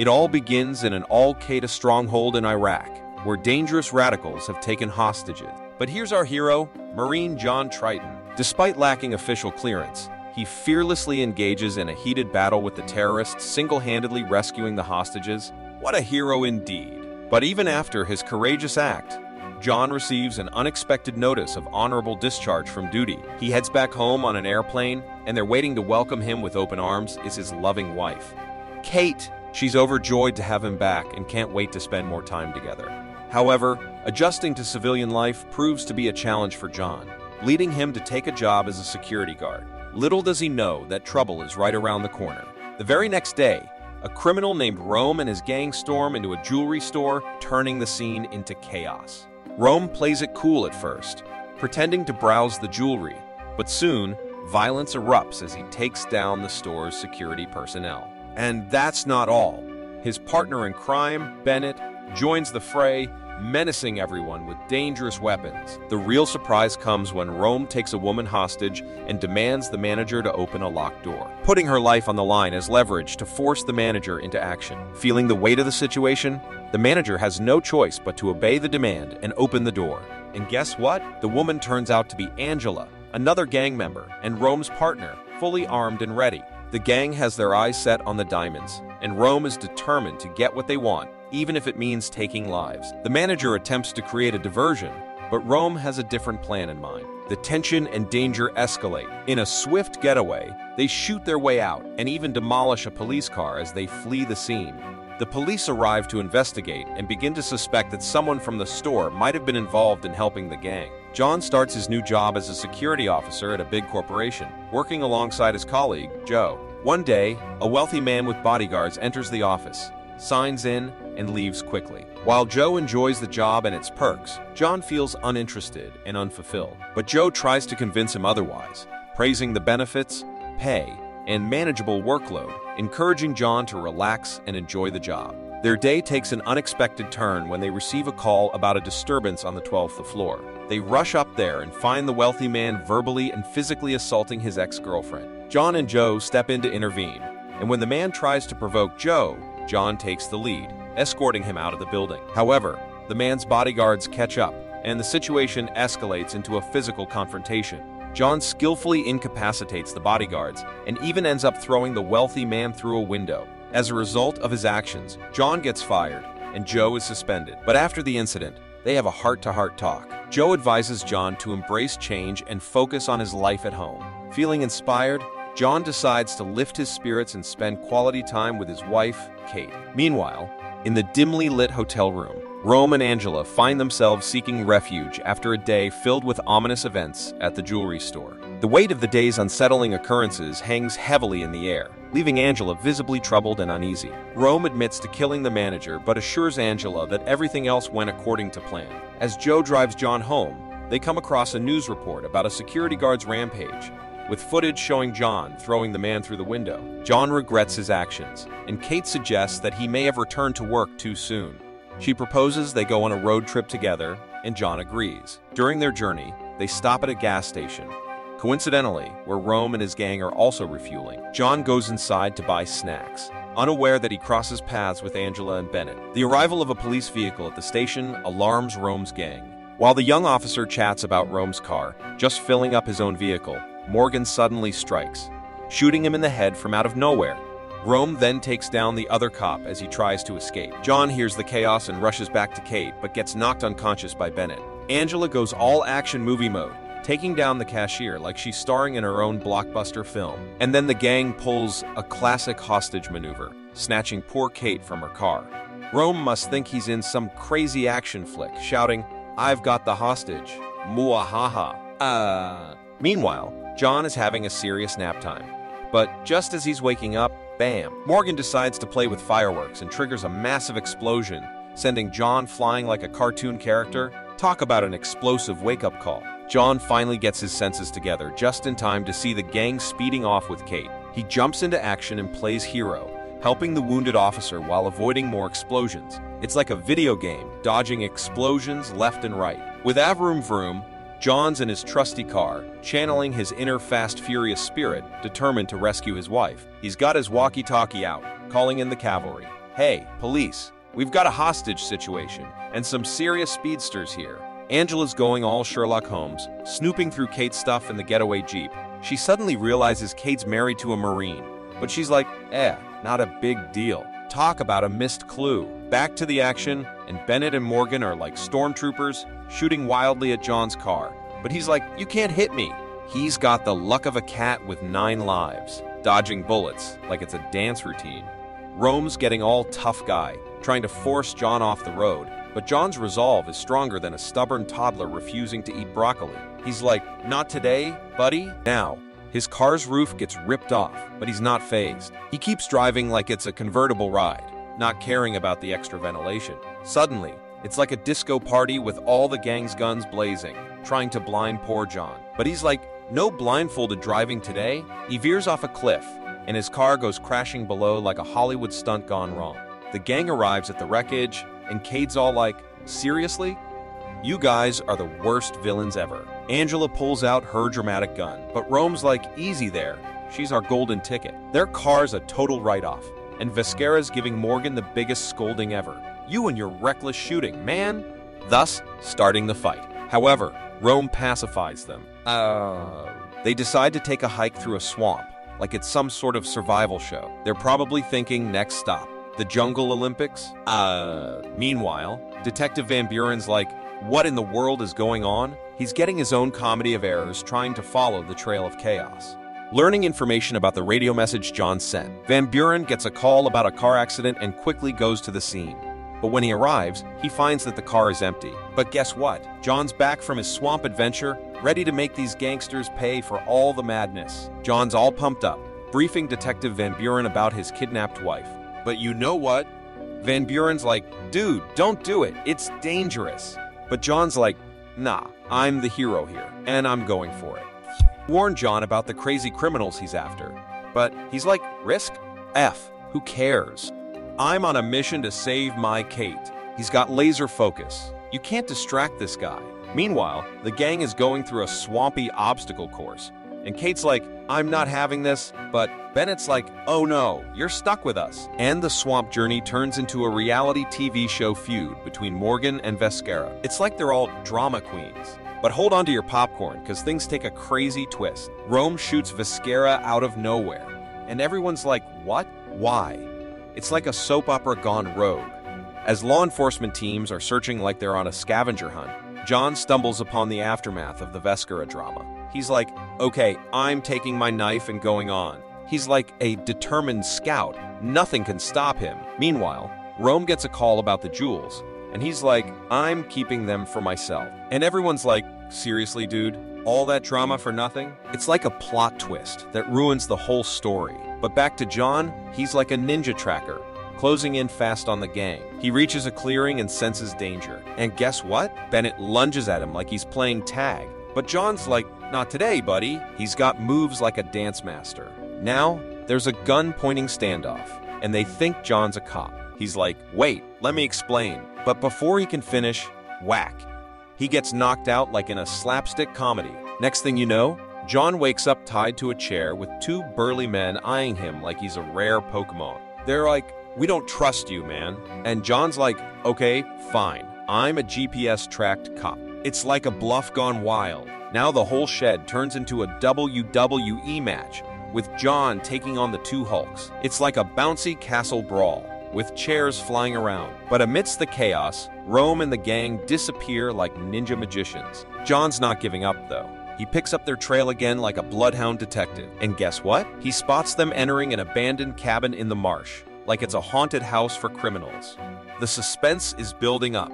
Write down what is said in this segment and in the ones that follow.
It all begins in an al-Qaeda stronghold in Iraq, where dangerous radicals have taken hostages. But here's our hero, Marine John Triton. Despite lacking official clearance, he fearlessly engages in a heated battle with the terrorists, single-handedly rescuing the hostages. What a hero indeed. But even after his courageous act, John receives an unexpected notice of honorable discharge from duty. He heads back home on an airplane, and there waiting to welcome him with open arms is his loving wife, Kate. She's overjoyed to have him back and can't wait to spend more time together. However, adjusting to civilian life proves to be a challenge for John, leading him to take a job as a security guard. Little does he know that trouble is right around the corner. The very next day, a criminal named Rome and his gang storm into a jewelry store, turning the scene into chaos. Rome plays it cool at first, pretending to browse the jewelry, but soon, violence erupts as he takes down the store's security personnel. And that's not all. His partner in crime, Bennett, joins the fray, menacing everyone with dangerous weapons. The real surprise comes when Rome takes a woman hostage and demands the manager to open a locked door, putting her life on the line as leverage to force the manager into action. Feeling the weight of the situation, the manager has no choice but to obey the demand and open the door. And guess what? The woman turns out to be Angela, another gang member, and Rome's partner, fully armed and ready. The gang has their eyes set on the diamonds, and Rome is determined to get what they want, even if it means taking lives. The manager attempts to create a diversion, but Rome has a different plan in mind. The tension and danger escalate. In a swift getaway, they shoot their way out and even demolish a police car as they flee the scene. The police arrive to investigate and begin to suspect that someone from the store might have been involved in helping the gang. John starts his new job as a security officer at a big corporation, working alongside his colleague, Joe. One day, a wealthy man with bodyguards enters the office, signs in, and leaves quickly. While Joe enjoys the job and its perks, John feels uninterested and unfulfilled. But Joe tries to convince him otherwise, praising the benefits, pay, and manageable workload, encouraging John to relax and enjoy the job. Their day takes an unexpected turn when they receive a call about a disturbance on the 12th floor. They rush up there and find the wealthy man verbally and physically assaulting his ex-girlfriend. John and Joe step in to intervene, and when the man tries to provoke Joe, John takes the lead, escorting him out of the building. However, the man's bodyguards catch up, and the situation escalates into a physical confrontation. John skillfully incapacitates the bodyguards and even ends up throwing the wealthy man through a window. As a result of his actions, John gets fired, and Joe is suspended. But after the incident, they have a heart-to-heart talk. Joe advises John to embrace change and focus on his life at home. Feeling inspired, John decides to lift his spirits and spend quality time with his wife, Kate. Meanwhile, in the dimly lit hotel room, Rome and Angela find themselves seeking refuge after a day filled with ominous events at the jewelry store. The weight of the day's unsettling occurrences hangs heavily in the air, leaving Angela visibly troubled and uneasy. Rome admits to killing the manager but assures Angela that everything else went according to plan. As Joe drives John home, they come across a news report about a security guard's rampage, with footage showing John throwing the man through the window. John regrets his actions, and Kate suggests that he may have returned to work too soon. She proposes they go on a road trip together, and John agrees. During their journey, they stop at a gas station, coincidentally, where Rome and his gang are also refueling. John goes inside to buy snacks, unaware that he crosses paths with Angela and Bennett. The arrival of a police vehicle at the station alarms Rome's gang. While the young officer chats about Rome's car, just filling up his own vehicle, Morgan suddenly strikes, shooting him in the head from out of nowhere. Rome then takes down the other cop as he tries to escape. John hears the chaos and rushes back to Kate, but gets knocked unconscious by Bennett. Angela goes all-action movie mode, taking down the cashier like she's starring in her own blockbuster film. And then the gang pulls a classic hostage maneuver, snatching poor Kate from her car. Rome must think he's in some crazy action flick, shouting, "I've got the hostage, muahaha." Meanwhile, John is having a serious nap time. But just as he's waking up, bam! Morgan decides to play with fireworks and triggers a massive explosion, sending John flying like a cartoon character. Talk about an explosive wake-up call. John finally gets his senses together just in time to see the gang speeding off with Kate. He jumps into action and plays hero, helping the wounded officer while avoiding more explosions. It's like a video game, dodging explosions left and right. With Avroom Vroom, John's in his trusty car, channeling his inner fast, furious spirit, determined to rescue his wife. He's got his walkie-talkie out, calling in the cavalry. "Hey, police, we've got a hostage situation, and some serious speedsters here." Angela's going all Sherlock Holmes, snooping through Kate's stuff in the getaway Jeep. She suddenly realizes Kate's married to a Marine, but she's like, not a big deal. Talk about a missed clue. Back to the action, and Bennett and Morgan are like stormtroopers, shooting wildly at John's car. But he's like, "You can't hit me." He's got the luck of a cat with 9 lives, dodging bullets like it's a dance routine. Rome's getting all tough guy, trying to force John off the road, but John's resolve is stronger than a stubborn toddler refusing to eat broccoli. He's like, "Not today, buddy." Now, his car's roof gets ripped off, but he's not fazed. He keeps driving like it's a convertible ride, not caring about the extra ventilation. Suddenly, it's like a disco party with all the gang's guns blazing, trying to blind poor John. But he's like, "No blindfolded driving today." He veers off a cliff, and his car goes crashing below like a Hollywood stunt gone wrong. The gang arrives at the wreckage, and Cade's all like, "Seriously? You guys are the worst villains ever." Angela pulls out her dramatic gun, but Rome's like, "Easy there. She's our golden ticket." Their car's a total write-off, and Vescera's giving Morgan the biggest scolding ever. "You and your reckless shooting, man!" Thus, starting the fight. However, Rome pacifies them. They decide to take a hike through a swamp, like it's some sort of survival show. They're probably thinking, next stop, the Jungle Olympics? Meanwhile, Detective Van Buren's like, "What in the world is going on?" He's getting his own comedy of errors, trying to follow the trail of chaos. Learning information about the radio message John sent, Van Buren gets a call about a car accident and quickly goes to the scene. But when he arrives, he finds that the car is empty. But guess what? John's back from his swamp adventure, ready to make these gangsters pay for all the madness. John's all pumped up, briefing Detective Van Buren about his kidnapped wife. "But you know what?" Van Buren's like, "Dude, don't do it. It's dangerous." But John's like, "Nah, I'm the hero here, and I'm going for it." Warn John about the crazy criminals he's after. But he's like, "Risk? Who cares? I'm on a mission to save my Kate." He's got laser focus. You can't distract this guy. Meanwhile, the gang is going through a swampy obstacle course. And Kate's like, "I'm not having this," but Bennett's like, "Oh no, you're stuck with us." And the swamp journey turns into a reality TV show feud between Morgan and Vescera. It's like they're all drama queens. But hold on to your popcorn, because things take a crazy twist. Rome shoots Vescera out of nowhere. And everyone's like, "What? Why?" It's like a soap opera gone rogue. As law enforcement teams are searching like they're on a scavenger hunt, John stumbles upon the aftermath of the Vescera drama. He's like, "Okay, I'm taking my knife and going on." He's like a determined scout. Nothing can stop him. Meanwhile, Rome gets a call about the jewels, and he's like, "I'm keeping them for myself." And everyone's like, "Seriously, dude? All that drama for nothing?" It's like a plot twist that ruins the whole story. But back to John, he's like a ninja tracker, closing in fast on the gang. He reaches a clearing and senses danger. And guess what? Bennett lunges at him like he's playing tag. But John's like, "Not today, buddy." He's got moves like a dance master. Now, there's a gun-pointing standoff, and they think John's a cop. He's like, "Wait, let me explain." But before he can finish, whack. He gets knocked out like in a slapstick comedy. Next thing you know, John wakes up tied to a chair with 2 burly men eyeing him like he's a rare Pokemon. They're like, "We don't trust you, man." And John's like, "Okay, fine. I'm a GPS-tracked cop." It's like a bluff gone wild. Now the whole shed turns into a WWE match, with John taking on the 2 Hulks. It's like a bouncy castle brawl, with chairs flying around. But amidst the chaos, Rome and the gang disappear like ninja magicians. John's not giving up, though. He picks up their trail again like a bloodhound detective. And guess what? He spots them entering an abandoned cabin in the marsh, like it's a haunted house for criminals. The suspense is building up.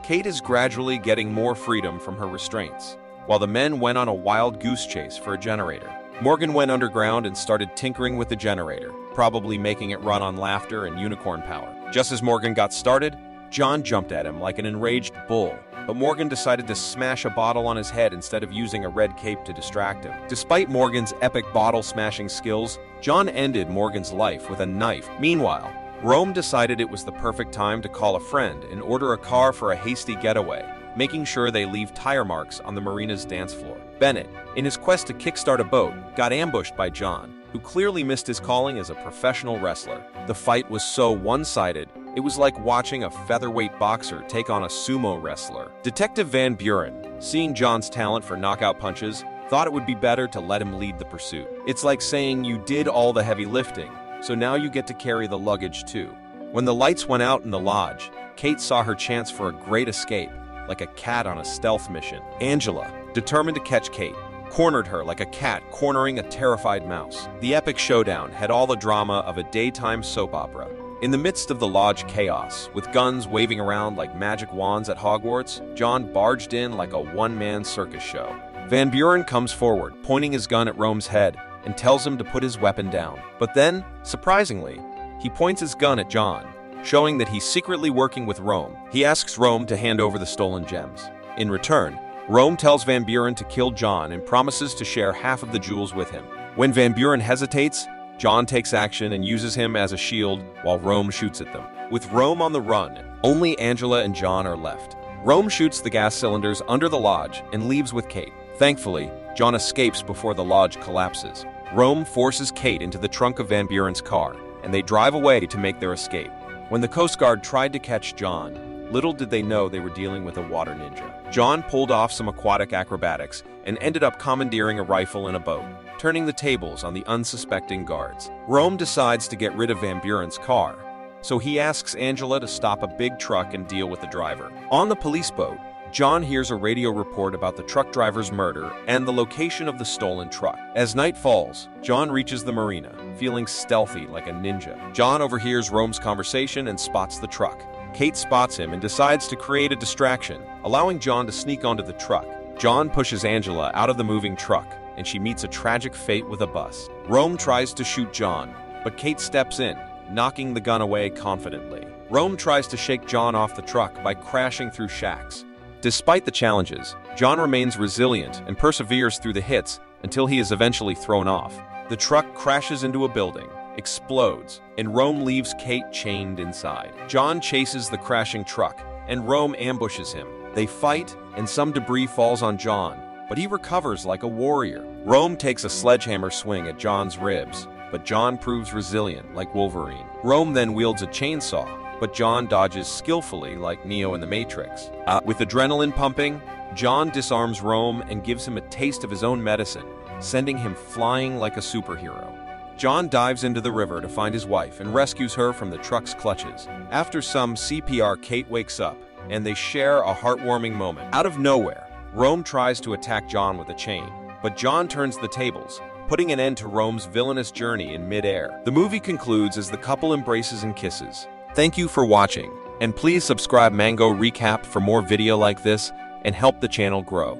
Kate is gradually getting more freedom from her restraints, while the men went on a wild goose chase for a generator. Morgan went underground and started tinkering with the generator, probably making it run on laughter and unicorn power. Just as Morgan got started, John jumped at him like an enraged bull, but Morgan decided to smash a bottle on his head instead of using a red cape to distract him. Despite Morgan's epic bottle-smashing skills, John ended Morgan's life with a knife. Meanwhile, Rome decided it was the perfect time to call a friend and order a car for a hasty getaway, making sure they leave tire marks on the marina's dance floor. Bennett, in his quest to kickstart a boat, got ambushed by John, who clearly missed his calling as a professional wrestler. The fight was so one-sided, it was like watching a featherweight boxer take on a sumo wrestler. Detective Van Buren, seeing John's talent for knockout punches, thought it would be better to let him lead the pursuit. It's like saying you did all the heavy lifting, so now you get to carry the luggage too. When the lights went out in the lodge, Kate saw her chance for a great escape, like a cat on a stealth mission. Angela, determined to catch Kate, cornered her like a cat cornering a terrified mouse. The epic showdown had all the drama of a daytime soap opera. In the midst of the lodge chaos, with guns waving around like magic wands at Hogwarts, John barged in like a one-man circus show. Van Buren comes forward, pointing his gun at Rome's head, and tells him to put his weapon down. But then, surprisingly, he points his gun at John, showing that he's secretly working with Rome. He asks Rome to hand over the stolen gems. In return, Rome tells Van Buren to kill John and promises to share half of the jewels with him. When Van Buren hesitates, John takes action and uses him as a shield while Rome shoots at them. With Rome on the run, only Angela and John are left. Rome shoots the gas cylinders under the lodge and leaves with Kate. Thankfully, John escapes before the lodge collapses. Rome forces Kate into the trunk of Van Buren's car, and they drive away to make their escape. When the Coast Guard tried to catch John, little did they know they were dealing with a water ninja. John pulled off some aquatic acrobatics and ended up commandeering a rifle and a boat, turning the tables on the unsuspecting guards. Rome decides to get rid of Van Buren's car, so he asks Angela to stop a big truck and deal with the driver. On the police boat, John hears a radio report about the truck driver's murder and the location of the stolen truck. As night falls, John reaches the marina, feeling stealthy like a ninja. John overhears Rome's conversation and spots the truck. Kate spots him and decides to create a distraction, allowing John to sneak onto the truck. John pushes Angela out of the moving truck, and she meets a tragic fate with a bus. Rome tries to shoot John, but Kate steps in, knocking the gun away confidently. Rome tries to shake John off the truck by crashing through shacks. Despite the challenges, John remains resilient and perseveres through the hits until he is eventually thrown off. The truck crashes into a building, explodes, and Rome leaves Kate chained inside. John chases the crashing truck, and Rome ambushes him. They fight, and some debris falls on John, but he recovers like a warrior. Rome takes a sledgehammer swing at John's ribs, but John proves resilient like Wolverine. Rome then wields a chainsaw, but John dodges skillfully like Neo in the Matrix. With adrenaline pumping, John disarms Rome and gives him a taste of his own medicine, sending him flying like a superhero. John dives into the river to find his wife and rescues her from the truck's clutches. After some CPR, Kate wakes up, and they share a heartwarming moment. Out of nowhere, Rome tries to attack John with a chain, but John turns the tables, putting an end to Rome's villainous journey in mid-air. The movie concludes as the couple embraces and kisses. Thank you for watching, and please subscribe Mango Recap for more video like this and help the channel grow.